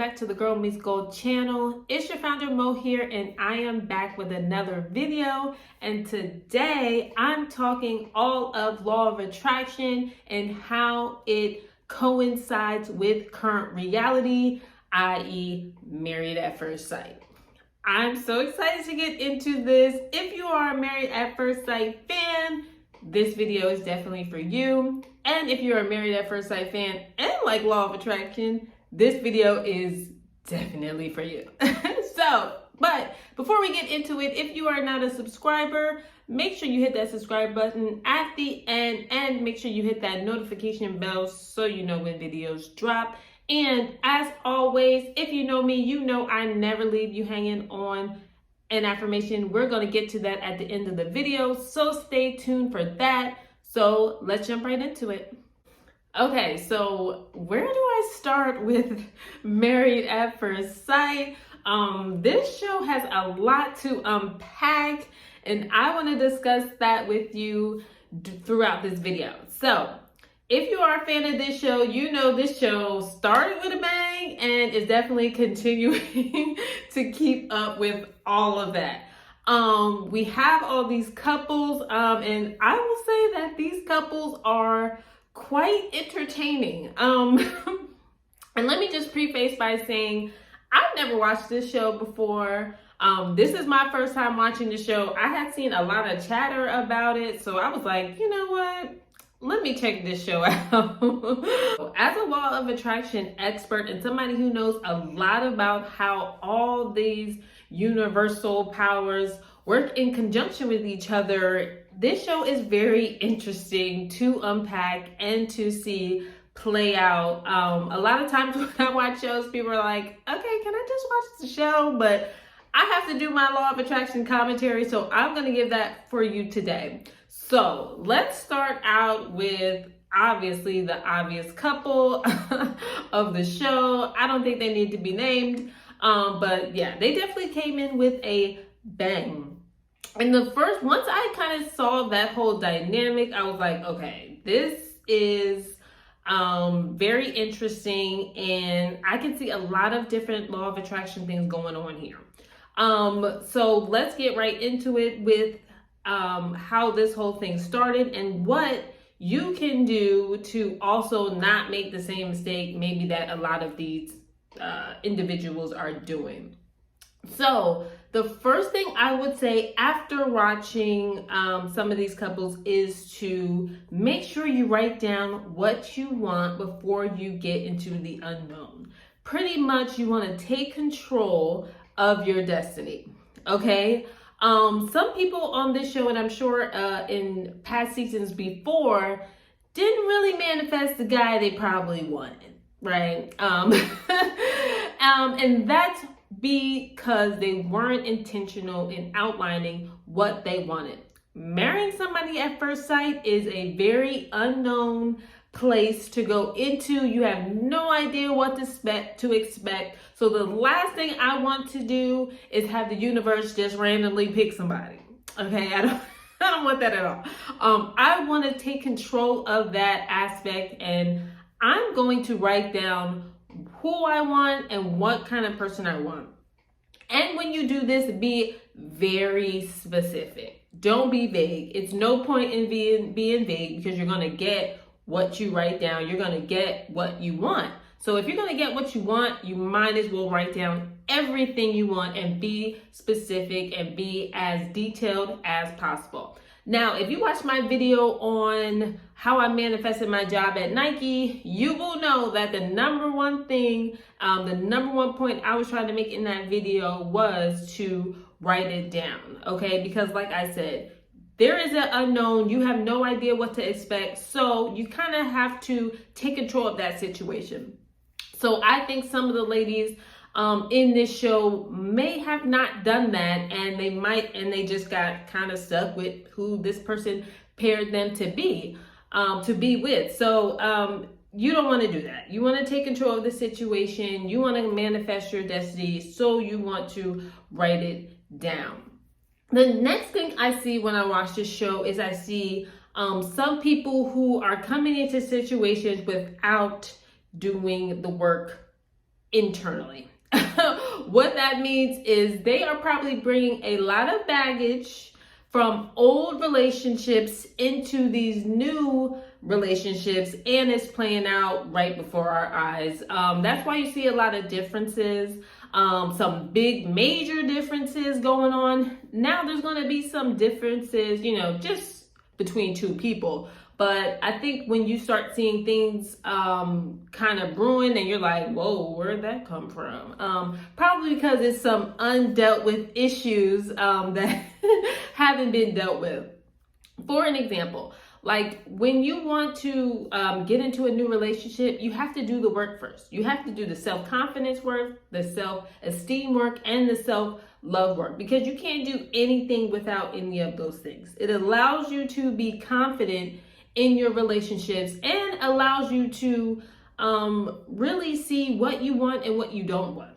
back to the Girl Meets Gold channel. It's your founder Mo here, and I am back with another video. And today I'm talking all of Law of Attraction and how it coincides with current reality, i.e. Married at First Sight. I'm so excited to get into this. If you are a Married at First Sight fan, this video is definitely for you. And if you're a Married at First Sight fan and like Law of Attraction, this video is definitely for you. But before we get into it, if you are not a subscriber, make sure you hit that subscribe button at the end and make sure you hit that notification bell so you know when videos drop. And as always, if you know me, you know I never leave you hanging on an affirmation. We're going to get to that at the end of the video, so stay tuned for that. So let's jump right into it. Okay, so where do I start with Married at First Sight? This show has a lot to unpack, and I want to discuss that with you throughout this video. So if you are a fan of this show, you know this show started with a bang and is definitely continuing to keep up with all of that. We have all these couples, and I will say that these couples are quite entertaining. And let me just preface by saying I've never watched this show before. This is my first time watching the show. I had seen a lot of chatter about it, so I was like, you know what? Let me check this show out. As a Law of Attraction expert and somebody who knows a lot about how all these universal powers work in conjunction with each other, this show is very interesting to unpack and to see play out. A lot of times when I watch shows, people are like, okay, can I just watch the show? But I have to do my Law of Attraction commentary, so I'm going to give that for you today. So let's start out with obviously the obvious couple of the show. I don't think they need to be named, but yeah, they definitely came in with a bang. And once I kind of saw that whole dynamic, I was like, okay, this is very interesting, and I can see a lot of different Law of Attraction things going on here. So let's get right into it with how this whole thing started and what you can do to also not make the same mistake maybe that a lot of these individuals are doing. So the first thing I would say after watching some of these couples is to make sure you write down what you want before you get into the unknown. Pretty much you want to take control of your destiny, okay? Some people on this show, and I'm sure in past seasons before, didn't really manifest the guy they probably wanted, right? And that's because they weren't intentional in outlining what they wanted. Marrying somebody at first sight is a very unknown place to go into. You have no idea what to expect. So the last thing I want to do is have the universe just randomly pick somebody. Okay, I don't want that at all. I want to take control of that aspect, and I'm going to write down who I want and what kind of person I want. And when you do this, be very specific. Don't be vague. It's no point in being vague, because you're going to get what you write down. You're going to get what you want. So if you're going to get what you want, you might as well write down everything you want and be specific and be as detailed as possible. Now, if you watch my video on how I manifested my job at Nike, you will know that the number one thing, the number one point I was trying to make in that video was to write it down, okay? Because like I said, there is an unknown. You have no idea what to expect. So you kind of have to take control of that situation. So I think some of the ladies in this show may have not done that, and they just got kind of stuck with who this person paired them to be with. So you don't want to do that. You want to take control of the situation. You want to manifest your destiny. So you want to write it down. The next thing I see when I watch this show is I see some people who are coming into situations without doing the work internally. What that means is they are probably bringing a lot of baggage from old relationships into these new relationships, and it's playing out right before our eyes. That's why you see a lot of differences, some big major differences going on. Now there's going to be some differences, just between two people. But I think when you start seeing things kind of brewing and you're like, whoa, where'd that come from? Probably because it's some undealt with issues that haven't been dealt with. For an example, like when you want to get into a new relationship, you have to do the work first. You have to do the self-confidence work, the self-esteem work, and the self-love work, because you can't do anything without any of those things. It allows you to be confident in your relationships and allows you to really see what you want and what you don't want,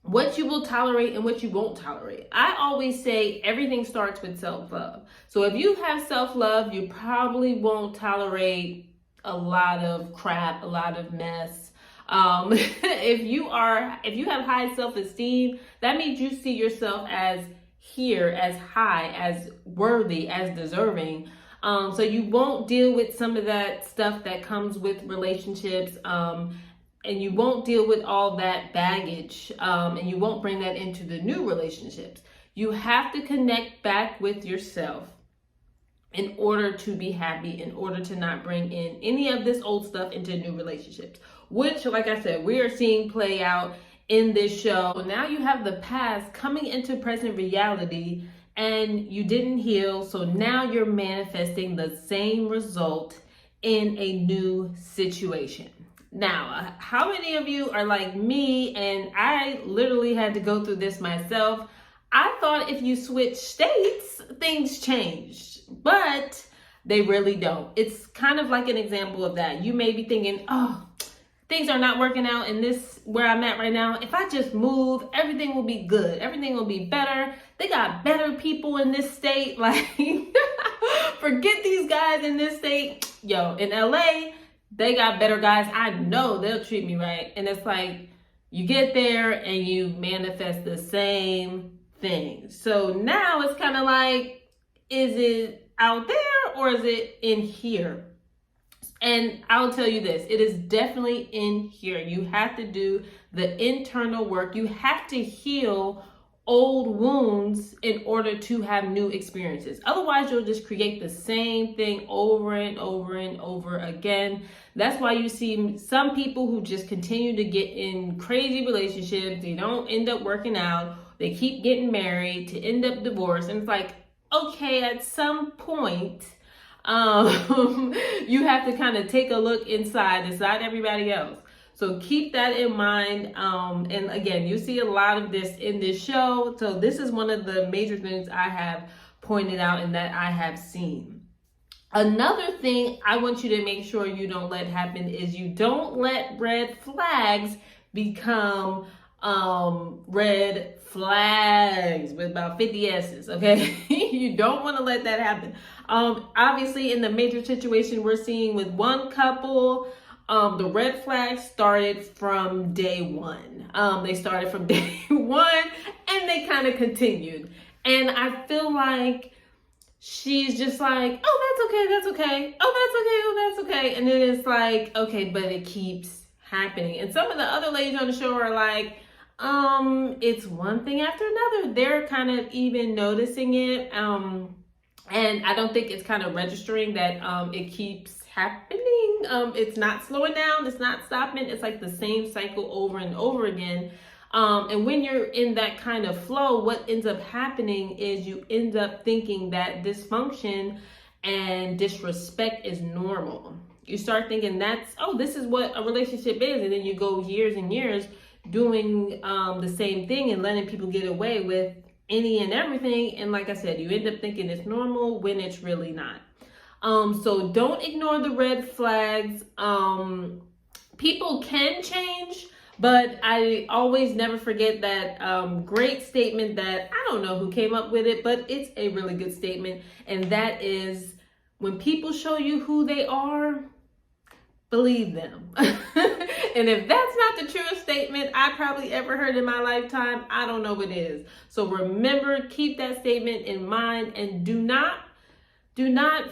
what you will tolerate and what you won't tolerate. I always say everything starts with self-love. So if you have self-love, you probably won't tolerate a lot of crap, a lot of mess. If you have high self-esteem, that means you see yourself as here, as high, as worthy, as deserving. So you won't deal with some of that stuff that comes with relationships, and you won't deal with all that baggage, and you won't bring that into the new relationships. You have to connect back with yourself in order to be happy, in order to not bring in any of this old stuff into new relationships, which, like I said, we are seeing play out in this show. Now you have the past coming into present reality, and you didn't heal, so now you're manifesting the same result in a new situation. Now, how many of you are like me, and I literally had to go through this myself? I thought if you switch states, things changed, but they really don't. It's kind of like an example of that. You may be thinking, oh, things are not working out in this where I'm at right now. If I just move, everything will be good. Everything will be better. They got better people in this state. Like, forget these guys in this state. Yo, in LA, they got better guys. I know they'll treat me right. And it's like, you get there and you manifest the same thing. So now it's kind of like, is it out there or is it in here? And I'll tell you this, it is definitely in here. You have to do the internal work. You have to heal old wounds in order to have new experiences. Otherwise, you'll just create the same thing over and over and over again. That's why you see some people who just continue to get in crazy relationships. They don't end up working out. They keep getting married to end up divorced. And it's like, okay, at some point, you have to kind of take a look inside everybody else. So keep that in mind. And again, you see a lot of this in this show. So this is one of the major things I have pointed out and that I have seen. Another thing I want you to make sure you don't let happen is you don't let red flags become red flags with about 50 S's, okay? You don't want to let that happen. Obviously, in the major situation we're seeing with one couple, the red flags started from day one. They started from day one and they kind of continued. And I feel like she's just like, oh, that's okay. Oh, that's okay. And then it's like, okay, but it keeps happening. And some of the other ladies on the show are like, it's one thing after another. They're kind of even noticing it. And I don't think it's kind of registering that it keeps happening. It's not slowing down. It's not stopping. It's like the same cycle over and over again. And when you're in that kind of flow, what ends up happening is you end up thinking that dysfunction and disrespect is normal. You start thinking this is what a relationship is. And then you go years and years doing the same thing and letting people get away with any and everything. And like I said, you end up thinking it's normal when it's really not. So don't ignore the red flags. People can change, but I always never forget that great statement that I don't know who came up with it, but it's a really good statement. And that is, when people show you who they are, believe them. And if that's not the truest statement I probably ever heard in my lifetime, I don't know what is. So remember, keep that statement in mind, and do not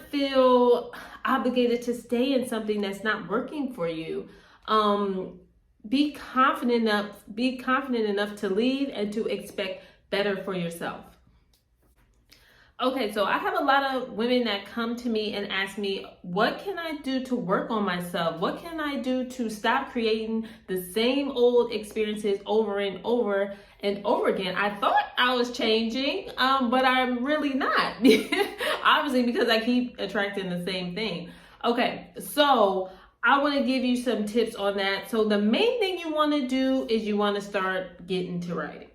feel obligated to stay in something that's not working for you. Be confident enough to leave and to expect better for yourself. Okay, so I have a lot of women that come to me and ask me, what can I do to work on myself? What can I do to stop creating the same old experiences over and over and over again? I thought I was changing, but I'm really not. Obviously, because I keep attracting the same thing. Okay, so I want to give you some tips on that. So the main thing you want to do is you want to start getting to writing.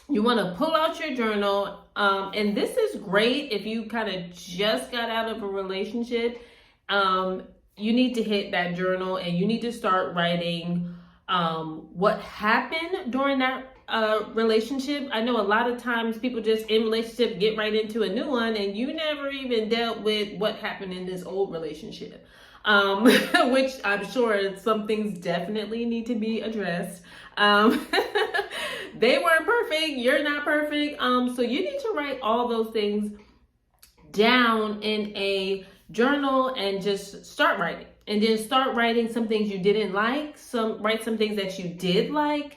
You want to pull out your journal, and this is great if you kind of just got out of a relationship. You need to hit that journal and you need to start writing what happened during that relationship. I know a lot of times people just in relationship get right into a new one, and you never even dealt with what happened in this old relationship. Which I'm sure some things definitely need to be addressed. They weren't perfect. You're not perfect. So you need to write all those things down in a journal and just start writing. And then start writing some things you didn't like. Write some things that you did like.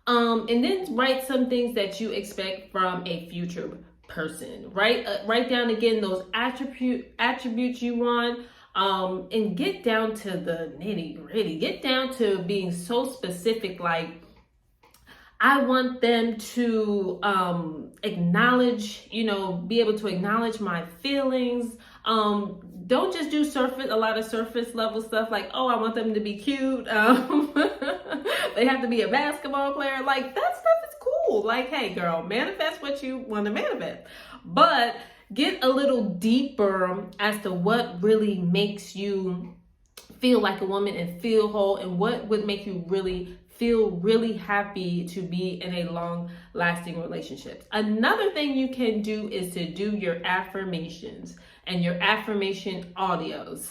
And then write some things that you expect from a future person. Write down again those attributes you want. And get down to the nitty-gritty. Get down to being so specific, like, I want them to acknowledge, be able to acknowledge my feelings. Don't just do a lot of surface level stuff like, oh, I want them to be cute. They have to be a basketball player. Like, that stuff is cool. Like, hey, girl, manifest what you want to manifest. But get a little deeper as to what really makes you feel like a woman and feel whole, and what would make you feel really happy to be in a long-lasting relationship. Another thing you can do is to do your affirmations and your affirmation audios.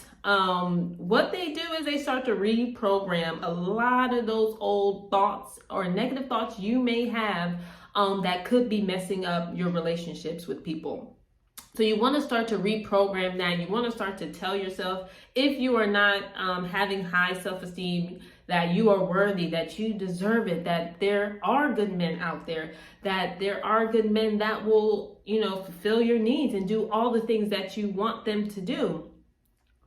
What they do is they start to reprogram a lot of those old thoughts or negative thoughts you may have that could be messing up your relationships with people. So you want to start to reprogram that. You want to start to tell yourself, if you are not having high self-esteem, that you are worthy, that you deserve it, that there are good men out there, that there are good men that will, fulfill your needs and do all the things that you want them to do.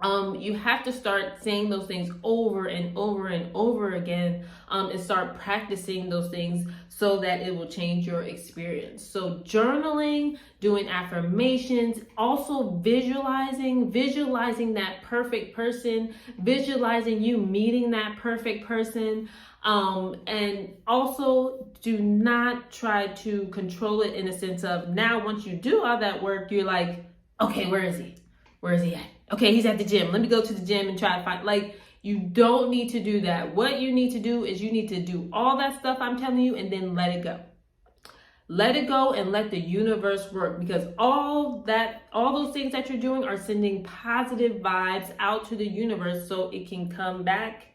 You have to start saying those things over and over and over again, and start practicing those things so that it will change your experience. So journaling, doing affirmations, also visualizing that perfect person, visualizing you meeting that perfect person. And also do not try to control it in a sense of, now once you do all that work, you're like, okay, where is he? Where is he at? Okay, he's at the gym. Let me go to the gym and try to find, like, you don't need to do that. What you need to do is you need to do all that stuff I'm telling you and then let it go. Let it go and let the universe work, because all those things that you're doing are sending positive vibes out to the universe so it can come back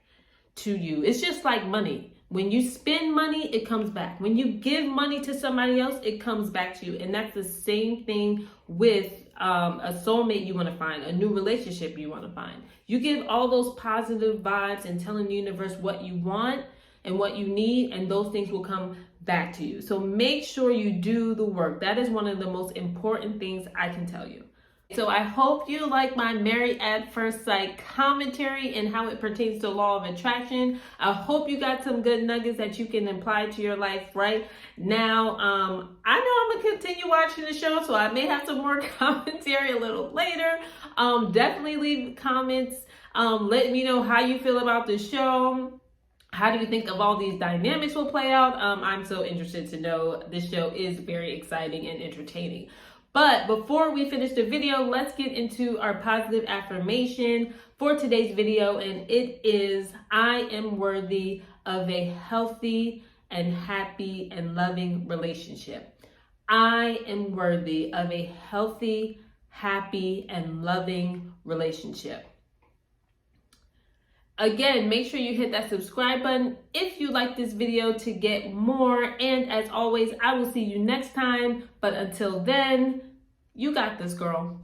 to you. It's just like money. When you spend money, it comes back. When you give money to somebody else, it comes back to you. And that's the same thing with a soulmate you want to find, a new relationship you want to find. You give all those positive vibes and telling the universe what you want and what you need, and those things will come back to you. So make sure you do the work. That is one of the most important things I can tell you. So I hope you like my Married at First Sight commentary and how it pertains to law of attraction. I hope you got some good nuggets that you can apply to your life right now. I know I'm gonna continue watching the show, so I may have some more commentary a little later. Definitely leave comments. Let me know how you feel about the show. How do you think of all these dynamics will play out? I'm so interested to know. This show is very exciting and entertaining. But before we finish the video, let's get into our positive affirmation for today's video. And it is, I am worthy of a healthy and happy and loving relationship. I am worthy of a healthy, happy, and loving relationship. Again, make sure you hit that subscribe button if you like this video to get more. And as always, I will see you next time. But until then, you got this, girl.